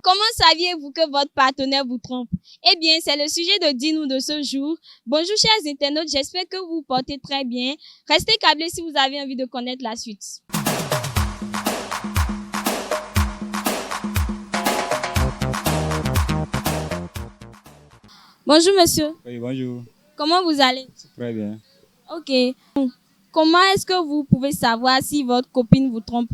comment saviez-vous que votre partenaire vous trompe? Eh bien, c'est le sujet de Dis-nous de ce jour. Bonjour chers internautes, j'espère que vous vous portez très bien. Restez câblés si vous avez envie de connaître la suite. Bonjour monsieur. Oui, bonjour. Comment vous allez? C'est très bien. Ok. Comment est-ce que vous pouvez savoir si votre copine vous trompe?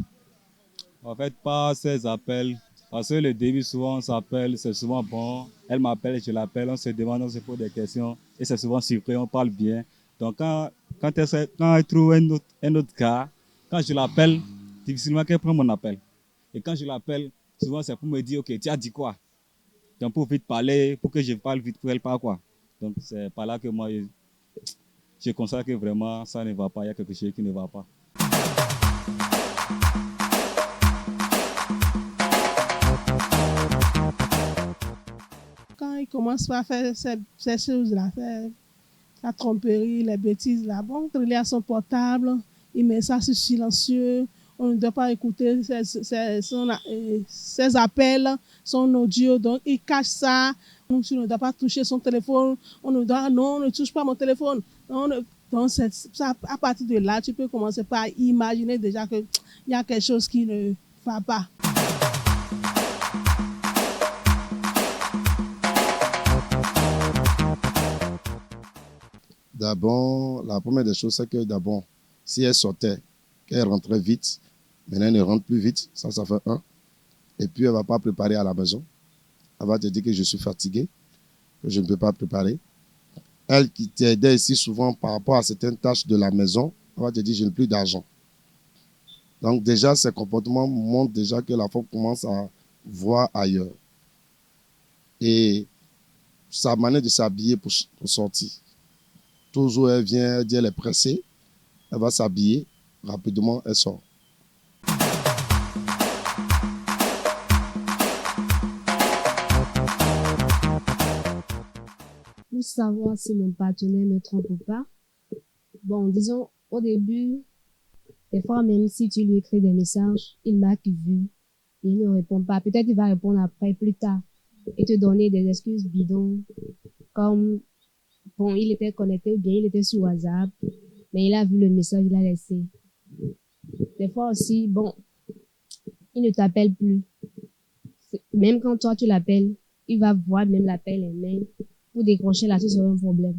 En fait, pas ces appels. Parce que le début, souvent, on s'appelle, c'est souvent bon. Elle m'appelle, je l'appelle, on se demande, on se pose des questions. Et c'est souvent surpris, on parle bien. Donc, quand elle trouve un autre gars, quand je l'appelle, difficilement qu'elle prend mon appel. Et quand je l'appelle, souvent, c'est pour me dire, OK, tu as dit quoi? Donc, pour vite parler, pour que je parle vite, pour elle parle quoi? Donc, c'est par là que moi, je constate que vraiment, ça ne va pas, il y a quelque chose qui ne va pas. Quand il commence à faire ces choses-là, faire la tromperie, les bêtises là, bon, il est à son portable, il met ça sur silencieux, on ne doit pas écouter ses appels, son audio, donc il cache ça, on ne doit pas toucher son téléphone, on ne doit, non, ne touche pas mon téléphone. Donc ça, à partir de là, tu peux commencer par imaginer déjà qu'il y a quelque chose qui ne va pas. D'abord, la première des choses, c'est que d'abord, si elle sortait, qu'elle rentrait vite, maintenant elle ne rentre plus vite, ça fait un. Et puis, elle ne va pas préparer à la maison. Elle va te dire que je suis fatigué, que je ne peux pas préparer. Elle qui t'aidait ici souvent par rapport à certaines tâches de la maison, elle va te dire je n'ai plus d'argent. Donc déjà, ces comportements montrent déjà que la femme commence à voir ailleurs. Et sa manière de s'habiller pour sortir. Toujours, elle vient, elle dit elle est pressée, elle va s'habiller, rapidement, elle sort. Pour savoir si mon partenaire me trompe ou pas, bon, disons, au début, des fois, même si tu lui écris des messages, il marque vu, il ne répond pas. Peut-être il va répondre après, plus tard, et te donner des excuses bidons, comme, bon, il était connecté ou bien il était sur WhatsApp, mais il a vu le message, il a laissé. Des fois aussi, bon, il ne t'appelle plus. Même quand toi tu l'appelles, il va voir même l'appel et même pour décrocher là, ce serait un problème.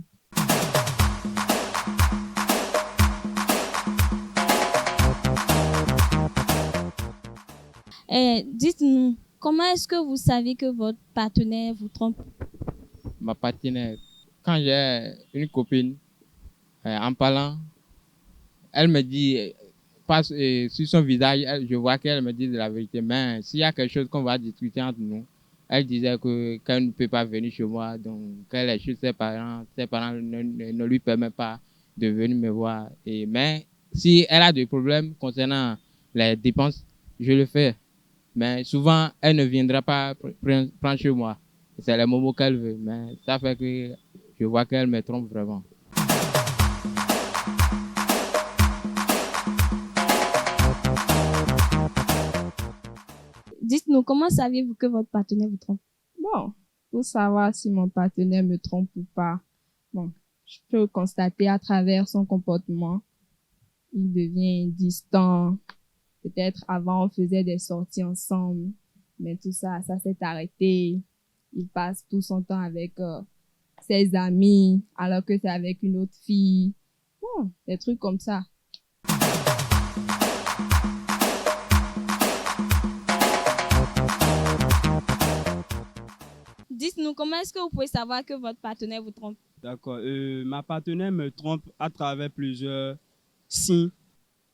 Dites-nous, comment est-ce que vous savez que votre partenaire vous trompe? Ma partenaire, quand j'ai une copine, en parlant, elle me dit, sur son visage, je vois qu'elle me dit de la vérité, mais s'il y a quelque chose qu'on va discuter entre nous, elle disait qu'elle ne peut pas venir chez moi, donc qu'elle est chez ses parents ne lui permettent pas de venir me voir. Mais si elle a des problèmes concernant les dépenses, je le fais. Mais souvent, elle ne viendra pas prendre chez moi. C'est le moment qu'elle veut, mais ça fait que je vois qu'elle me trompe vraiment. Dites-nous, comment saviez-vous que votre partenaire vous trompe? Bon, pour savoir si mon partenaire me trompe ou pas, bon, je peux constater à travers son comportement. Il devient distant. Peut-être avant, on faisait des sorties ensemble, mais tout ça, ça s'est arrêté. Il passe tout son temps avec ses amis, alors que c'est avec une autre fille. Bon, des trucs comme ça. Dites-nous, comment est-ce que vous pouvez savoir que votre partenaire vous trompe? D'accord. Ma partenaire me trompe à travers plusieurs signes.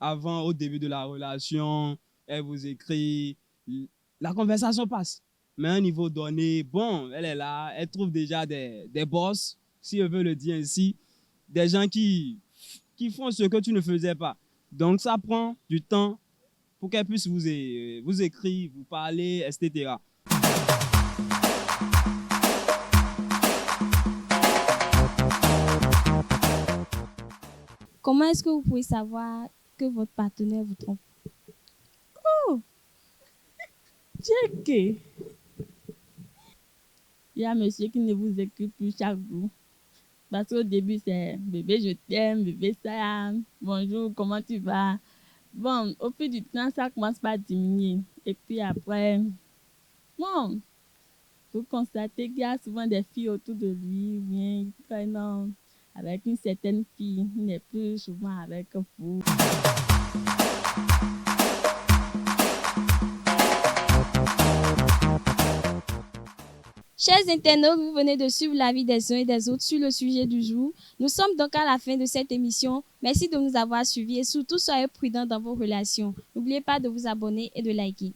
Avant, au début de la relation, elle vous écrit, la conversation passe. Mais à un niveau donné, bon, elle est là, elle trouve déjà des boss, si elle veut le dire ainsi, des gens qui font ce que tu ne faisais pas. Donc, ça prend du temps pour qu'elle puisse vous écrire, vous parler, etc. Comment est-ce que vous pouvez savoir que votre partenaire vous trompe? Checké. Il y a un monsieur qui ne vous écrit plus chaque jour. Parce qu'au début, c'est bébé, je t'aime, bébé, ça, bonjour, comment tu vas? Bon, au fil du temps, ça commence par diminuer. Et puis après, bon, vous constatez qu'il y a souvent des filles autour de lui, bien, non, avec une certaine fille, il n'est plus souvent avec vous. Chers internautes, vous venez de suivre l'avis des uns et des autres sur le sujet du jour. Nous sommes donc à la fin de cette émission. Merci de nous avoir suivis et surtout soyez prudents dans vos relations. N'oubliez pas de vous abonner et de liker.